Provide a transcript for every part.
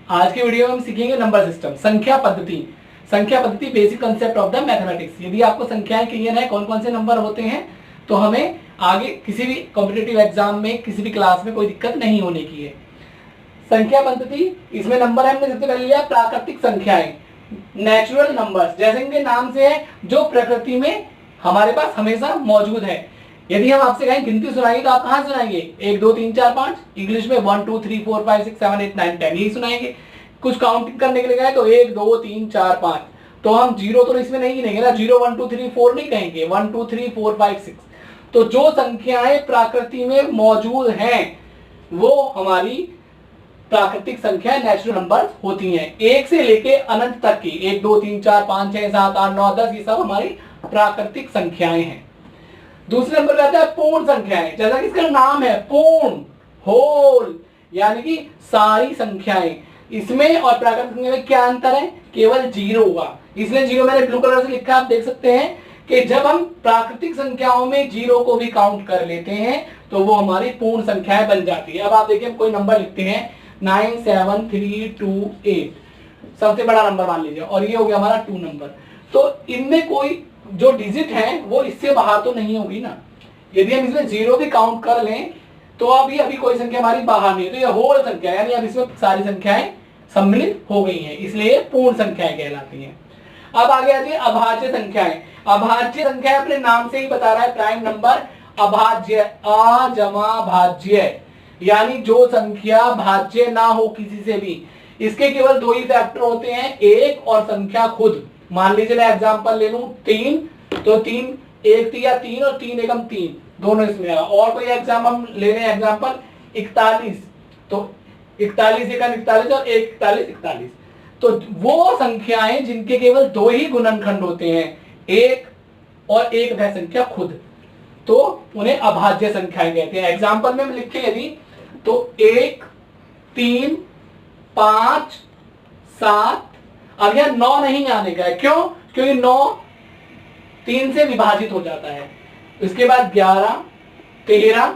आज के वीडियो में हम सीखेंगे नंबर सिस्टम, संख्या पद्धति। संख्या पद्धति basic concept of the mathematics. यदि आपको संख्याएं क्लियर है कौन कौन से नंबर होते हैं तो हमें आगे किसी भी कॉम्पिटिटिव एग्जाम में किसी भी क्लास में कोई दिक्कत नहीं होने की है। संख्या पद्धति, इसमें नंबर हमने सबसे पहले लिया प्राकृतिक संख्याएं, नेचुरल नंबर्स, जैसे इनके नाम से है जो प्रकृति में हमारे पास हमेशा मौजूद है। यदि हम आपसे कहें गिनती सुनाइए तो आप कहाँ सुनाएंगे? 1 2 3 4 5, इंग्लिश में 1 2 3 4 5 6 7 8 9 10 यही सुनाएंगे। कुछ काउंटिंग करने के लिए गए तो 1 2 3 4 5, तो हम जीरो तो इसमें नहीं गिनेंगे ना, 0 1 2 3 4 नहीं कहेंगे, 1 2 3 4 5 6। तो जो संख्याएं प्रकृति में मौजूद हैं वो हमारी प्राकृतिक संख्या नेचुरल नंबर होती हैं। 1 से लेके अनंत तक की 1 2 3 4 5 6 7 8 9 10 ये सब हमारी प्राकृतिक संख्याएं हैं। दूसरे नंबर पे आता है पूर्ण संख्याएं, जैसा कि इसका नाम है पूर्ण, होल, यानी कि सारी संख्याएं। इसमें और प्राकृतिक संख्या में क्या अंतर है? केवल जीरो हुआ, इसलिए जीरो मैंने ब्लू कलर से लिखा, आप देख सकते हैं कि जब हम प्राकृतिक संख्याओं में जीरो को भी काउंट कर लेते हैं तो वो हमारी पूर्ण संख्याएं बन जाती है। अब आप देखिए हम कोई नंबर लिखते हैं 9 7 3 2 8, सबसे बड़ा नंबर मान लीजिए, और ये हो गया हमारा 2 नंबर। तो इनमें कोई जो डिजिट है वो इससे बाहर तो नहीं होगी ना। यदि हम इसमें जीरो भी काउंट कर लें तो अभी कोई संख्या हमारी बाहर नहीं है, तो ये होल संख्या यानी अब इसमें सारी संख्याएं सम्मिलित हो गई हैं, इसलिए पूर्ण संख्याएं कहलाती हैं। अब आगे आती है अभाज्य संख्याएं। अभाज्य संख्या अपने नाम से ही बता रहा है, प्राइम नंबर अभाज्य, अ जमा भाज्य, यानी जो संख्या भाज्य ना हो किसी से भी। इसके केवल दो ही फैक्टर होते हैं, एक और संख्या खुद। मान लीजिए मैं एग्जांपल ले लूं 3, तो 3 1 3 3 और 3 एकम 3 दोनों इसमें आएगा। और कोई एग्जाम हम ले रहे हैं एग्जांपल 41, तो 41 एकम 41 और 1 41 41। तो वो संख्याएं जिनके केवल दो ही गुणनखंड होते हैं, एक और एक वह संख्या खुद, तो उन्हें अभाज्य संख्याएं कहते हैं। एग्जांपल में हम लिखे यदि तो 1 3 5 7, अब यह 9 नहीं आने का है, क्यों? क्योंकि 9 3 से विभाजित हो जाता है। उसके बाद 11 13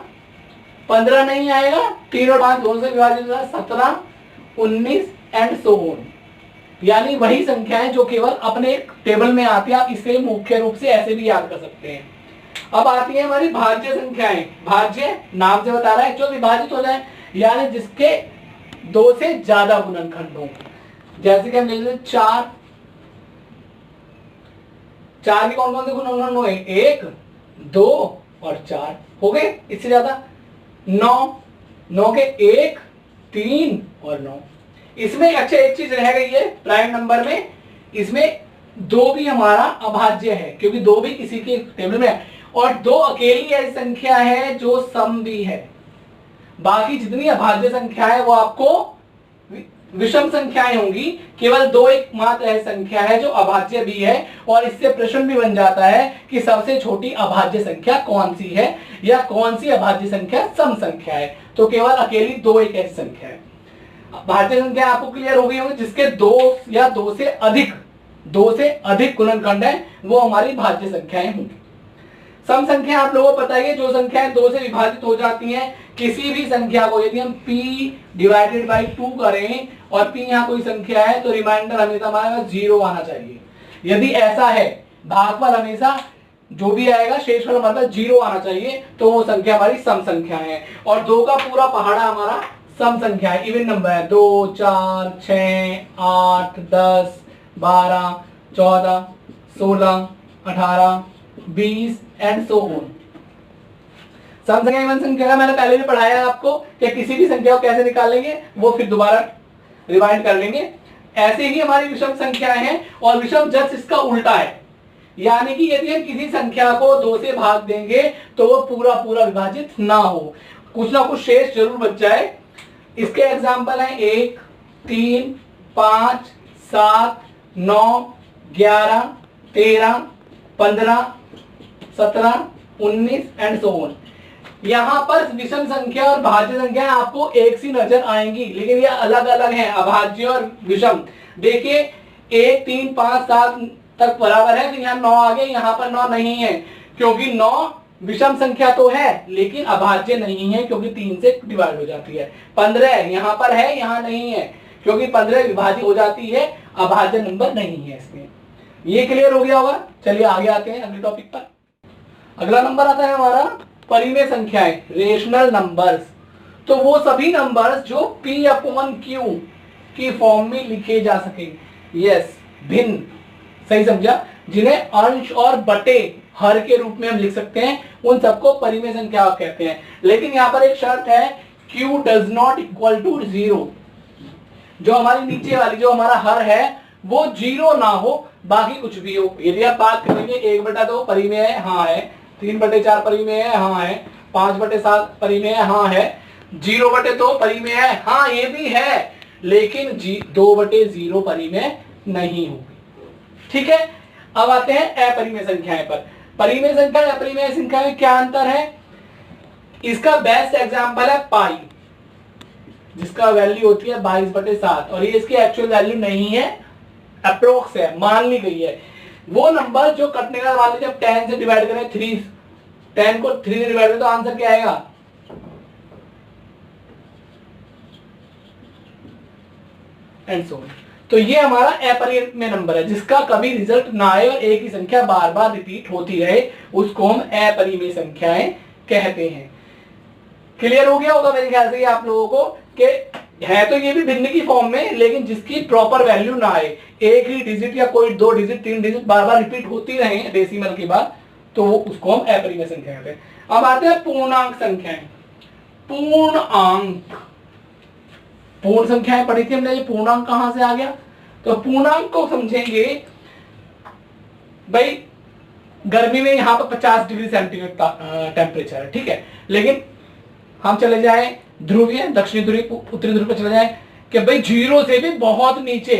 15 नहीं आएगा, 3 और 5 दोनों से विभाजित होता है, 17 19 एंड सो ऑन, यानी वही संख्याएं जो केवल अपने टेबल में आती है। आप इसे मुख्य रूप से ऐसे भी याद कर सकते हैं। अब आती है हमारी भाज्य संख्याएं। भाज्य नाम से बता रहा है जो विभाजित हो जाए, यानी जिसके दो से ज्यादा गुणनखंड हो। जैसे कि हम ले लेते 4 के कौन कौन से गुणनखंड हुए? 1 2 और 4 हो गए। इससे ज्यादा 9 के 1 3 और 9। इसमें अच्छा एक चीज रह गई है प्राइम नंबर में, इसमें 2 भी हमारा अभाज्य है क्योंकि 2 भी किसी के टेबल में है, और 2 अकेली ऐसी संख्या है जो सम भी है। बाकी जितनी अभाज्य संख्या है वो आपको विषम संख्याएं होंगी, केवल 2 एकमात्र ऐसी संख्या है जो अभाज्य भी है। और इससे प्रश्न भी बन जाता है कि सबसे छोटी अभाज्य संख्या कौन सी है या कौन सी अभाज्य संख्या सम संख्या है। तो केवल अकेली 2 एक ऐसी संख्या है। भाज्य संख्या आपको क्लियर हो गई होगी, जिसके 2 या 2 से अधिक गुणनखंड है वो हमारी भाज्य संख्याएं होंगी। सम संख्या आप लोगों को पता है, जो संख्याएं 2 से विभाजित हो जाती हैं, किसी भी संख्या को यदि हम p डिवाइडेड बाई 2 करें और p यहाँ कोई संख्या है तो रिमाइंडर हमेशा हमारा 0 आना चाहिए। यदि ऐसा है, भागफल हमेशा जो भी आएगा शेषफल हमारे पास 0 आना चाहिए, तो वो संख्या हमारी सम संख्या है। और 2 का पूरा पहाड़ा हमारा सम संख्या है, इवन नंबर है। 2 4 6 8 10 12 14 16 18 20 एंड सो ऑन। सम संख्या इवन संख्या का मैंने पहले भी पढ़ाया है आपको कि किसी भी संख्या को कैसे निकालेंगे, वो फिर दोबारा रिवाइंड कर लेंगे। ऐसे ही हमारी विषम संख्याएं हैं, और विषम जस्ट इसका उल्टा है, यानी कि यदि हम किसी संख्या को 2 से भाग देंगे तो वो पूरा विभाजित ना हो, कुछ ना कुछ शेष जरूर बच जाए। इसके एग्जाम्पल हैं 1 3 5 7 9 11 13 15 17 19 एंड सो ऑन। यहां पर विषम संख्या और भाज्य संख्या आपको एक सी नजर आएंगी, लेकिन ये अलग अलग हैं, अभाज्य और विषम। देखिए 1 3 5 7 तक बराबर है, तो यहाँ 9 आ गए, यहाँ पर 9 नहीं है क्योंकि 9 विषम संख्या तो है लेकिन अभाज्य नहीं है क्योंकि 3 से डिवाइड हो जाती है। 15 यहाँ पर है, यहाँ नहीं है क्योंकि 15 विभाजित हो जाती है, अभाज्य नंबर नहीं है इसमें। ये क्लियर हो गया होगा। चलिए आगे आते हैं अगले टॉपिक पर। अगला नंबर आता है हमारा परिमेय संख्याएं, रेशनल नंबर्स। तो वो सभी नंबर्स जो P/Q की फॉर्म में लिखे जा सके। यस, भिन्न, सही समझा, जिन्हें अंश और बटे हर के रूप में हम लिख सकते हैं, उन सबको परिमेय संख्या कहते हैं। लेकिन यहाँ पर एक शर्त है, Q does not equal to 0। जो हमारी नीचे वाली जो हमारा हर है वो 0 ना हो, बाकी कुछ भी हो। यदि आप बात करेंगे 1/2 परिमेय है, हाँ है, 3/4 परिमेय है, हाँ है, 5/7 परिमेय है, हाँ है, 0/2 परिमेय है, हाँ ये भी है, लेकिन 2/0 परिमेय नहीं होगी। ठीक है, अब आते हैं अपरिमेय संख्याएं पर। परिमेय संख्या और अपरिमेय संख्या में क्या अंतर है? इसका बेस्ट एग्जांपल है पाई, जिसका वैल्यू होती है 22/7, और ये इसकी एक्चुअल वैल्यू नहीं है, अप्रोक्स है, मान ली गई है। वो नंबर जो कटने का, मान लीजिए जब 10 से डिवाइड करें, 10 को 3 से डिवाइड करें तो आंसर क्या आएगा? And so on. तो ये हमारा अपरिमेय नंबर है, जिसका कभी रिजल्ट ना आए और एक ही संख्या बार बार रिपीट होती रहे, उसको हम अपरिमेय संख्याएं कहते हैं। क्लियर हो गया होगा मेरे ख्याल से आप लोगों को कि है तो ये भी भिन्न की फॉर्म में, लेकिन जिसकी प्रॉपर वैल्यू ना आए, एक ही डिजिट या कोई 2 डिजिट 3 डिजिट बार बार रिपीट होती रहे डेसिमल के बाद, तो वो उसको हम अपरिमेय संख्या कहते हैं। अब आते हैं पूर्णांक संख्याएं। पूर्णांक, पूर्ण संख्याएं पढ़ी थी हमने, ये पूर्णांक कहां से आ गया? तो पूर्णांक को समझेंगे भाई, गर्मी में यहां पर 50 डिग्री सेंटीग्रेड टेम्परेचर है, ठीक है, लेकिन हम चले जाए ध्रुवीय, दक्षिणी ध्रुव, उत्तरी ध्रुव पर चले जाए कि भाई 0 से भी बहुत नीचे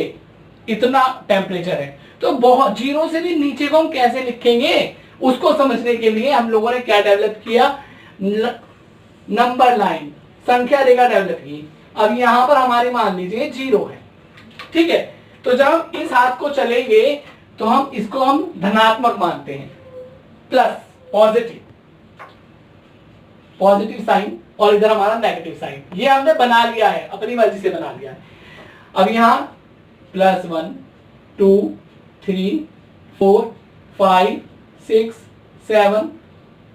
इतना टेम्परेचर है, तो बहुत 0 से भी नीचे को हम कैसे लिखेंगे, उसको समझने के लिए हम लोगों ने क्या डेवलप किया? नंबर लाइन, संख्या रेखा डेवलप की। अब यहां पर हमारे मान लीजिए 0 है, ठीक है, तो जब हम इस हाथ को चलेंगे तो हम इसको हम धनात्मक मानते हैं, प्लस पॉजिटिव साइन, और इधर हमारा नेगेटिव साइन। ये हमने बना लिया है, अपनी मर्जी से बना लिया है। अब यहां +1 2 3 4 5 6 7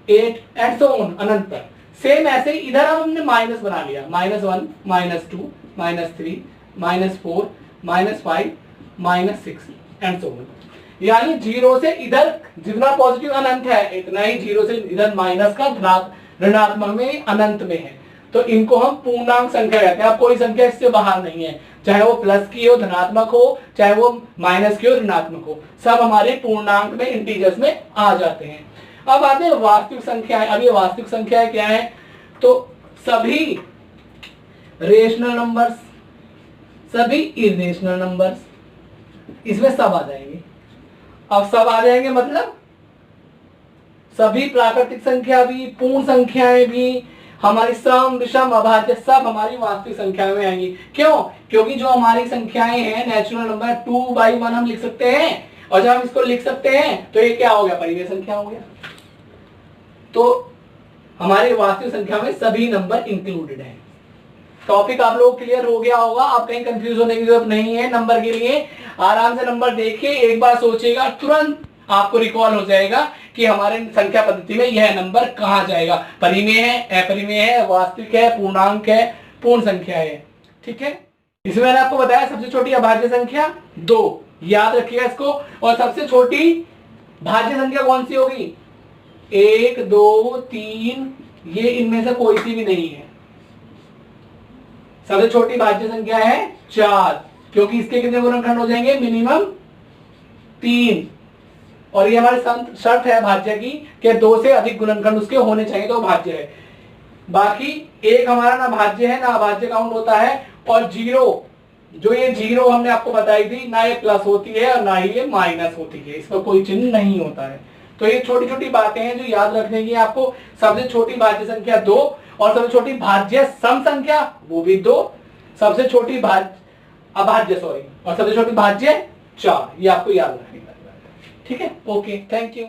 8 एंड सो ऑन, अनंत तक। सेम ऐसे इधर हमने माइनस बना लिया, -1 -2 -3 -4 -5 -6 एंड सो ऑन। यानी 0 से इधर जितना पॉजिटिव अनंत है, इतना ही 0 से इधर माइनस का ऋणात्मक में अनंत में है। तो इनको हम पूर्णांक संख्या कहते हैं। अब कोई संख्या इससे बाहर नहीं है, चाहे वो प्लस की हो, धनात्मक हो, चाहे वो माइनस की हो, ऋणात्मक हो, सब हमारे पूर्णांक में, इंटीजर्स में आ जाते हैं। अब आते हैं वास्तविक संख्याएं। अब ये वास्तविक संख्याएं क्या है? तो सभी रेशनल नंबर्स, सभी इरेशनल नंबर्स, इसमें सब आ जाएंगे। अब सब आ जाएंगे मतलब सभी प्राकृतिक संख्या भी, पूर्ण संख्याएं भी, हमारी सम विषम अभाज्य, सब हमारी वास्तविक संख्याएं में आएंगी। क्यों? क्योंकि जो हमारी संख्याएं हैं, नेचुरल नंबर 2/1 हम लिख सकते हैं, और जब हम इसको लिख सकते हैं तो ये क्या हो गया? परिमेय संख्या हो गया। तो हमारी वास्तविक संख्या में सभी नंबर इंक्लूडेड है। टॉपिक आप लोग क्लियर हो गया होगा, आप कहीं कंफ्यूज होने की जरूरत नहीं है। नंबर के लिए आराम से नंबर देखिए, एक बार सोचिएगा, तुरंत आपको रिकॉल हो जाएगा कि हमारे संख्या पद्धति में यह नंबर कहां जाएगा। परिमेय है, अपरिमेय है, वास्तविक है, पूर्णांक है, पूर्ण संख्या है। ठीक है, इसमें मैंने आपको बताया सबसे छोटी अभाज्य संख्या 2, याद रखिएगा इसको। और सबसे छोटी भाज्य संख्या कौन सी होगी? 1 2 3, ये इनमें से कोई सी भी नहीं है। सबसे छोटी भाज्य संख्या है 4, क्योंकि इसके कितने गुणनखंड हो जाएंगे? मिनिमम 3। और ये हमारी शर्त है भाज्य की कि 2 से अधिक गुणनखंड उसके होने चाहिए तो भाज्य है। बाकी एक हमारा ना भाज्य है ना अभाज्य काउंट होता है। और 0, जो ये 0 हमने आपको बताई थी, ना ये प्लस होती है और ना ही ये माइनस होती है, इसका कोई चिन्ह नहीं होता है। तो ये छोटी छोटी बातें हैं जो याद रखने की आपको। सबसे छोटी भाज्य संख्या 2, और सबसे छोटी भाज्य सम संख्या वो भी 2, सबसे छोटी अभाज्य और सबसे छोटी भाज्य 4, ये आपको याद रखने का। ठीक है, ओके, थैंक यू।